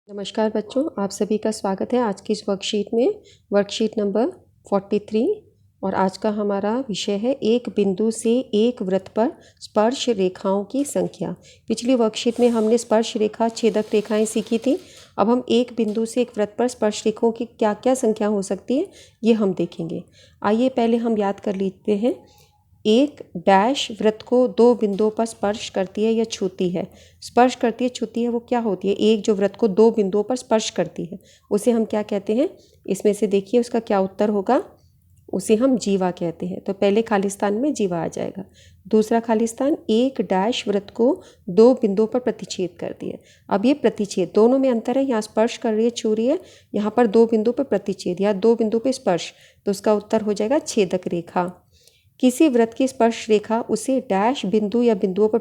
नमस्कार बच्चों, आप सभी का स्वागत है आज की इस वर्कशीट में। वर्कशीट नंबर 43 और आज का हमारा विषय है एक बिंदु से एक वृत्त पर स्पर्श रेखाओं की संख्या। पिछली वर्कशीट में हमने स्पर्श रेखा, छेदक रेखाएं सीखी थी। अब हम एक बिंदु से एक वृत्त पर स्पर्श रेखाओं की क्या क्या संख्या हो सकती है ये हम देखेंगे। आइए पहले हम याद कर लेते हैं। एक डैश वृत्त को दो बिंदुओं पर स्पर्श करती है या छूती है। स्पर्श करती है, छूती है, वो क्या होती है? एक जो वृत्त को दो बिंदुओं पर स्पर्श करती है उसे हम क्या कहते हैं? इसमें से देखिए उसका क्या उत्तर होगा। उसे हम जीवा कहते हैं। तो पहले खालिस्तान में जीवा आ जाएगा। दूसरा खालिस्तान, एक डैश वृत्त को दो बिंदुओं पर प्रतिच्छेद करती है। अब ये प्रतिच्छेद, दोनों में अंतर है। यहाँ स्पर्श कर रही है, छू रही है, यहाँ पर दो बिंदु पर प्रतिच्छेद या दो बिंदु पर स्पर्श, तो उसका उत्तर हो जाएगा छेदक रेखा। किसी वृत्त की स्पर्श रेखा उसे डैश बिंदु या बिंदुओं पर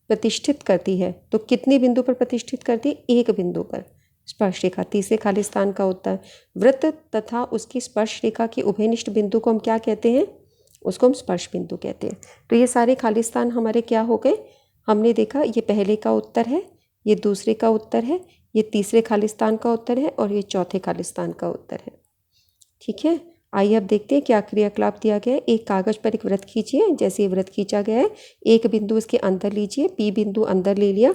प्रतिष्ठित करती है। तो कितने बिंदु पर प्रतिष्ठित करती है? एक बिंदु पर स्पर्श रेखा। तीसरे खालिस्तान का उत्तर, वृत्त तथा उसकी स्पर्श रेखा के उभयनिष्ठ बिंदु को हम क्या कहते हैं? उसको हम स्पर्श बिंदु कहते हैं। तो ये सारे खालिस्तान हमारे क्या हो गए? हमने देखा ये पहले का उत्तर है, ये दूसरे का उत्तर है, ये तीसरे खालिस्तान का उत्तर है और ये चौथे खालिस्तान का उत्तर है। ठीक है, आइए अब देखते हैं क्या क्रियाकलाप दिया गया है। एक कागज पर एक वृत्त खींचिए। जैसे ये वृत्त खींचा गया है, एक बिंदु इसके अंदर लीजिए, पी बिंदु अंदर ले लिया।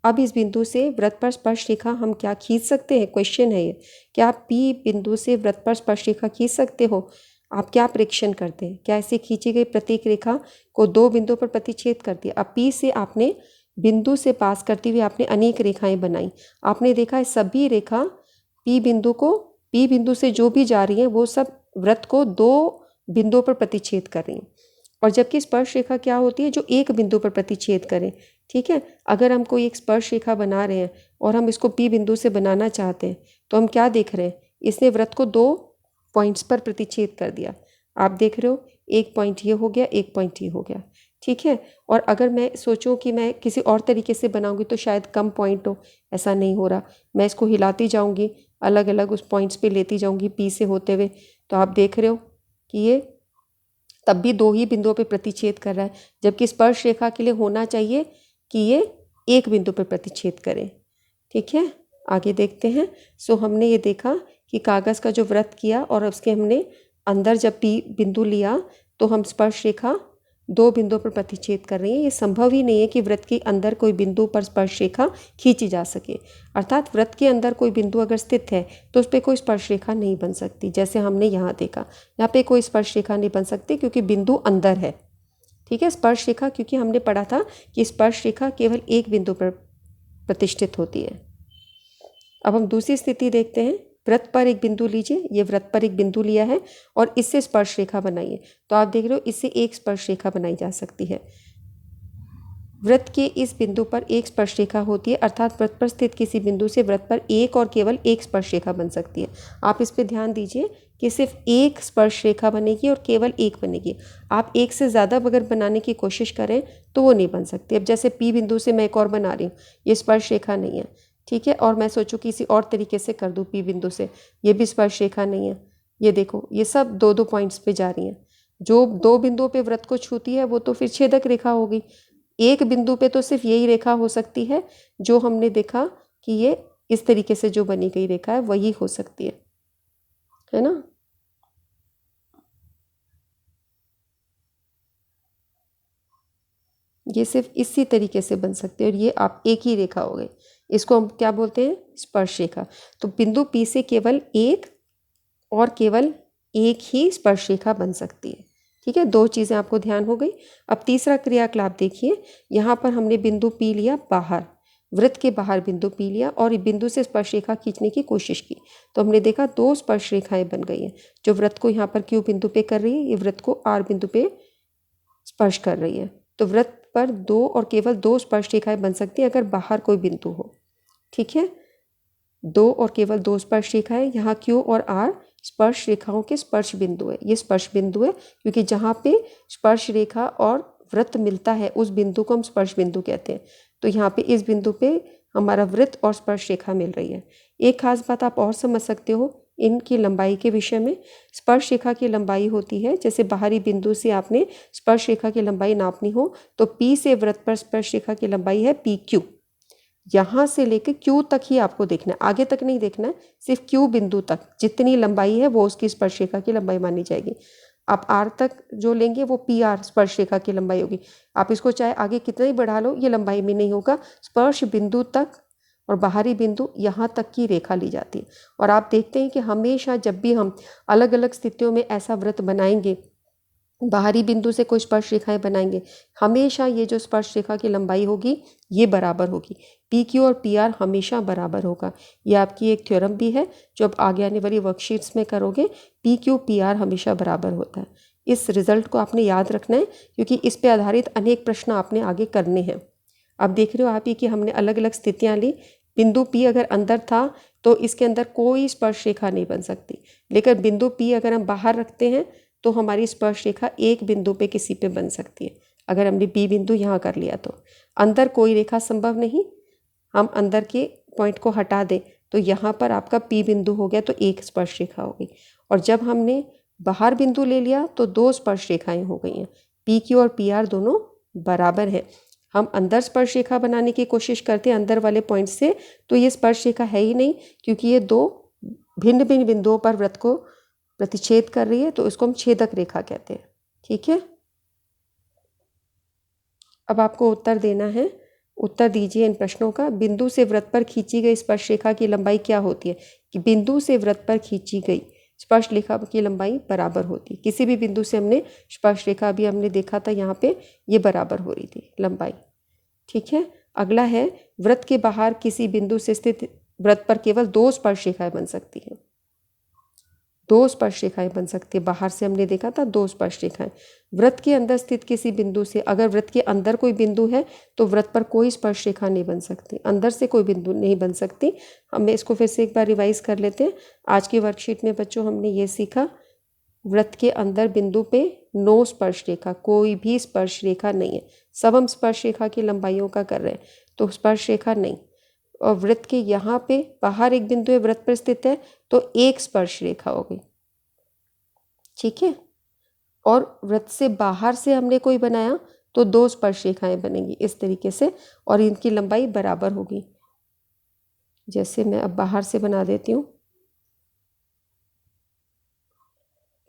अब इस बिंदु से वृत्त पर स्पर्श रेखा हम क्या खींच सकते हैं? क्वेश्चन है ये, क्या आप पी बिंदु से वृत्त पर स्पर्श रेखा खींच सकते हो? आप क्या परीक्षण करते हैं? क्या ऐसे खींची गई प्रत्येक रेखा को दो बिंदुओं पर प्रतिच्छेद करती है? अब पी से आपने बिंदु से पास करती हुई आपने अनेक रेखाएं बनाई। आपने देखा है सभी रेखा पी बिंदु से जो भी जा रही हैं वो सब वृत्त को दो बिंदुओं पर प्रतिच्छेद कर रही हैं। और जबकि स्पर्श रेखा क्या होती है? जो एक बिंदु पर प्रतिच्छेद करें। ठीक है, अगर हम कोई एक स्पर्श रेखा बना रहे हैं और हम इसको पी बिंदु से बनाना चाहते हैं तो हम क्या देख रहे हैं? इसने वृत्त को दो पॉइंट्स पर प्रतिच्छेद कर दिया। आप देख रहे हो, एक पॉइंट ये हो गया, एक पॉइंट ये हो गया। ठीक है, और अगर मैं सोचूं कि मैं किसी और तरीके से बनाऊंगी तो शायद कम पॉइंट हो, ऐसा नहीं हो रहा। मैं इसको हिलाती जाऊंगी, अलग अलग उस पॉइंट्स पे लेती जाऊंगी पी से होते हुए, तो आप देख रहे हो कि ये तब भी दो ही बिंदुओं पे प्रतिच्छेद कर रहा है, जबकि स्पर्श रेखा के लिए होना चाहिए कि ये एक बिंदु पर प्रतिच्छेद करें। ठीक है, आगे देखते हैं। सो हमने ये देखा कि कागज़ का जो वृत्त किया और उसके हमने अंदर जब पी बिंदु लिया तो हम स्पर्श रेखा दो बिंदुओं पर प्रतिच्छेद कर रही है। ये संभव ही नहीं है कि वृत्त के अंदर कोई बिंदु पर स्पर्श रेखा खींची जा सके। अर्थात वृत्त के अंदर कोई बिंदु अगर स्थित है तो उस पर कोई स्पर्श रेखा नहीं बन सकती। जैसे हमने यहाँ देखा, यहाँ पे कोई स्पर्श रेखा नहीं बन सकती क्योंकि बिंदु अंदर है। ठीक है, स्पर्श रेखा, क्योंकि हमने पढ़ा था कि स्पर्श रेखा केवल एक बिंदु पर प्रतिष्ठित होती है। अब हम दूसरी स्थिति देखते हैं। वृत्त पर एक बिंदु लीजिए, ये वृत्त पर एक बिंदु लिया है और इससे स्पर्श रेखा बनाइए। तो आप देख रहे हो इससे एक स्पर्श रेखा बनाई जा सकती है। वृत्त के इस बिंदु पर एक स्पर्श रेखा होती है, अर्थात वृत्त पर स्थित किसी बिंदु से वृत्त पर एक और केवल एक स्पर्श रेखा बन सकती है। आप इस पर ध्यान दीजिए कि सिर्फ एक स्पर्श रेखा बनेगी और केवल एक बनेगी। आप एक से ज़्यादा अगर बनाने की कोशिश करें तो वो नहीं बन सकती। अब जैसे पी बिंदु से मैं एक और बना रही हूँ, ये स्पर्श रेखा नहीं है। ठीक है, और मैं सोचूं किसी और तरीके से कर दूं पी बिंदु से, ये भी स्पर्श रेखा नहीं है। ये देखो, ये सब दो दो पॉइंट्स पे जा रही हैं। जो दो बिंदुओं पे वृत्त को छूती है वो तो फिर छेदक रेखा होगी। एक बिंदु पे तो सिर्फ यही रेखा हो सकती है जो हमने देखा कि ये इस तरीके से जो बनी गई रेखा है वही हो सकती है ना। ये सिर्फ इसी तरीके से बन सकती है और ये आप एक ही रेखा हो गई। इसको हम क्या बोलते हैं? स्पर्श रेखा। तो बिंदु पी से केवल एक और केवल एक ही स्पर्श रेखा बन सकती है। ठीक है, दो चीज़ें आपको ध्यान हो गई। अब तीसरा क्रियाकलाप देखिए। यहाँ पर हमने बिंदु पी लिया बाहर, वृत्त के बाहर बिंदु पी लिया और बिंदु से स्पर्श रेखा खींचने की कोशिश की तो हमने देखा दो स्पर्श रेखाएं बन गई हैं। जो वृत्त को यहाँ पर क्यू बिंदु पे कर रही है, ये वृत्त को आर बिंदु पे स्पर्श कर रही है। तो वृत्त पर दो और केवल दो स्पर्श रेखाएं बन सकती हैं अगर बाहर कोई बिंदु हो। ठीक है, दो और केवल दो स्पर्श रेखाएं। यहाँ क्यू और आर स्पर्श रेखाओं के स्पर्श बिंदु है। ये स्पर्श बिंदु है क्योंकि जहाँ पे स्पर्श रेखा और वृत्त मिलता है उस बिंदु को हम स्पर्श बिंदु कहते हैं। तो यहाँ पे इस बिंदु पे हमारा वृत्त और स्पर्श रेखा मिल रही है। एक खास बात आप और समझ सकते हो इनकी लंबाई के विषय में। स्पर्श रेखा की लंबाई होती है, जैसे बाहरी बिंदु से आपने स्पर्श रेखा की लंबाई नापनी हो तो पी से वृत्त पर स्पर्श रेखा की लंबाई है पी क्यू। यहाँ से लेके क्यू तक ही आपको देखना है, आगे तक नहीं देखना है, सिर्फ क्यू बिंदु तक जितनी लंबाई है वो उसकी स्पर्शरेखा की लंबाई मानी जाएगी। आप आर तक जो लेंगे वो पी आर स्पर्शरेखा की लंबाई होगी। आप इसको चाहे आगे कितना ही बढ़ा लो, ये लंबाई में नहीं होगा। स्पर्श बिंदु तक और बाहरी बिंदु यहाँ तक की रेखा ली जाती है। और आप देखते हैं कि हमेशा जब भी हम अलग अलग स्थितियों में ऐसा वृत्त बनाएंगे, बाहरी बिंदु से कोई स्पर्श रेखाएं बनाएंगे, हमेशा ये जो स्पर्श रेखा की लंबाई होगी ये बराबर होगी। पी क्यू और पी आर हमेशा बराबर होगा। ये आपकी एक थ्योरम भी है जो अब आगे आने वाली वर्कशीट्स में करोगे। पी क्यू पी आर हमेशा बराबर होता है। इस रिजल्ट को आपने याद रखना है क्योंकि इस पे आधारित अनेक प्रश्न आपने आगे करने हैं। अब देख रहे हो आप ही कि हमने अलग अलग स्थितियाँ ली। बिंदु पी अगर अंदर था तो इसके अंदर कोई स्पर्श रेखा नहीं बन सकती, लेकिन बिंदु पी अगर हम बाहर रखते हैं तो हमारी स्पर्श रेखा एक बिंदु पे किसी पे बन सकती है। अगर हमने बी बिंदु यहाँ कर लिया तो अंदर कोई रेखा संभव नहीं। हम अंदर के पॉइंट को हटा दें तो यहाँ पर आपका पी बिंदु हो गया तो एक स्पर्श रेखा हो गई। और जब हमने बाहर बिंदु ले लिया तो दो स्पर्श रेखाएं हो गई हैं। पी क्यू और पी आर दोनों बराबर हैं। हम अंदर स्पर्श रेखा बनाने की कोशिश करते हैं अंदर वाले पॉइंट से, तो ये स्पर्श रेखा है ही नहीं क्योंकि ये दो भिन्न भिन्न बिंदुओं पर वृत्त को प्रतिच्छेद कर रही है, तो इसको हम छेदक रेखा कहते हैं। ठीक है, अब आपको उत्तर देना है। उत्तर दीजिए इन प्रश्नों का। बिंदु से वृत्त पर खींची गई स्पर्श रेखा की लंबाई क्या होती है? कि बिंदु से वृत्त पर खींची गई स्पर्श रेखा की लंबाई बराबर होती है। किसी भी बिंदु से हमने स्पर्श रेखा भी हमने देखा था यहाँ पे, ये बराबर हो रही थी लंबाई। ठीक है, अगला है वृत्त के बाहर किसी बिंदु से स्थित वृत्त पर केवल दो स्पर्श रेखाएं बन सकती हैं। दो स्पर्श रेखाएं बन सकती है। बाहर से हमने देखा था दो स्पर्श रेखाएं। वृत्त के अंदर स्थित किसी बिंदु से, अगर वृत्त के अंदर कोई बिंदु है तो वृत्त पर कोई स्पर्श रेखा नहीं बन सकती, अंदर से कोई बिंदु नहीं बन सकती। हमें इसको फिर से एक बार रिवाइज कर लेते हैं। आज की वर्कशीट में बच्चों हमने ये सीखा, वृत्त के अंदर बिंदु पे नो स्पर्श रेखा, कोई भी स्पर्श रेखा नहीं है। सब हम स्पर्श रेखा की लंबाइयों का कर रहे हैं, तो स्पर्श रेखा नहीं। और वृत्त के यहाँ पे बाहर एक बिंदु है, वृत्त पर स्थित है, तो एक स्पर्श रेखा हो गई। ठीक है, और वृत्त से बाहर से हमने कोई बनाया तो दो स्पर्श रेखाएं बनेंगी इस तरीके से, और इनकी लंबाई बराबर होगी। जैसे मैं अब बाहर से बना देती हूँ।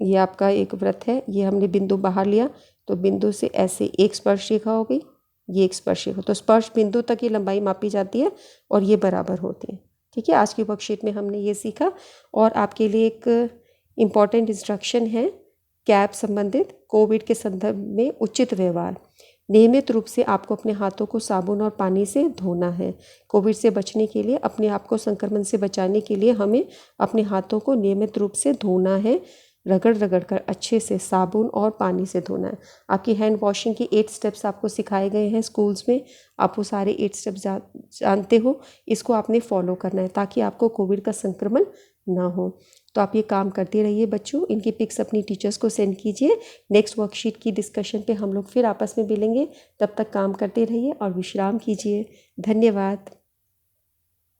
ये आपका एक वृत्त है, ये हमने बिंदु बाहर लिया तो बिंदु से ऐसे एक स्पर्श रेखा हो गई, ये एक स्पर्श रेखा, तो स्पर्श बिंदु तक की लंबाई मापी जाती है और ये बराबर होती है। ठीक है, आज की वर्कशीट में हमने ये सीखा। और आपके लिए एक इम्पॉर्टेंट इंस्ट्रक्शन है कैप संबंधित। कोविड के संदर्भ में उचित व्यवहार। नियमित रूप से आपको अपने हाथों को साबुन और पानी से धोना है। कोविड से बचने के लिए, अपने आप को संक्रमण से बचाने के लिए हमें अपने हाथों को नियमित रूप से धोना है। रगड़ रगड़ कर अच्छे से साबुन और पानी से धोना है। आपकी हैंड वॉशिंग की 8 स्टेप्स आपको सिखाए गए हैं स्कूल्स में, आप वो सारे 8 स्टेप्स जानते हो। इसको आपने फॉलो करना है ताकि आपको कोविड का संक्रमण ना हो। तो आप ये काम करते रहिए बच्चों। इनकी पिक्स अपनी टीचर्स को सेंड कीजिए। नेक्स्ट वर्कशीट की डिस्कशन पे हम लोग फिर आपस में मिलेंगे। तब तक काम करते रहिए और विश्राम कीजिए। धन्यवाद।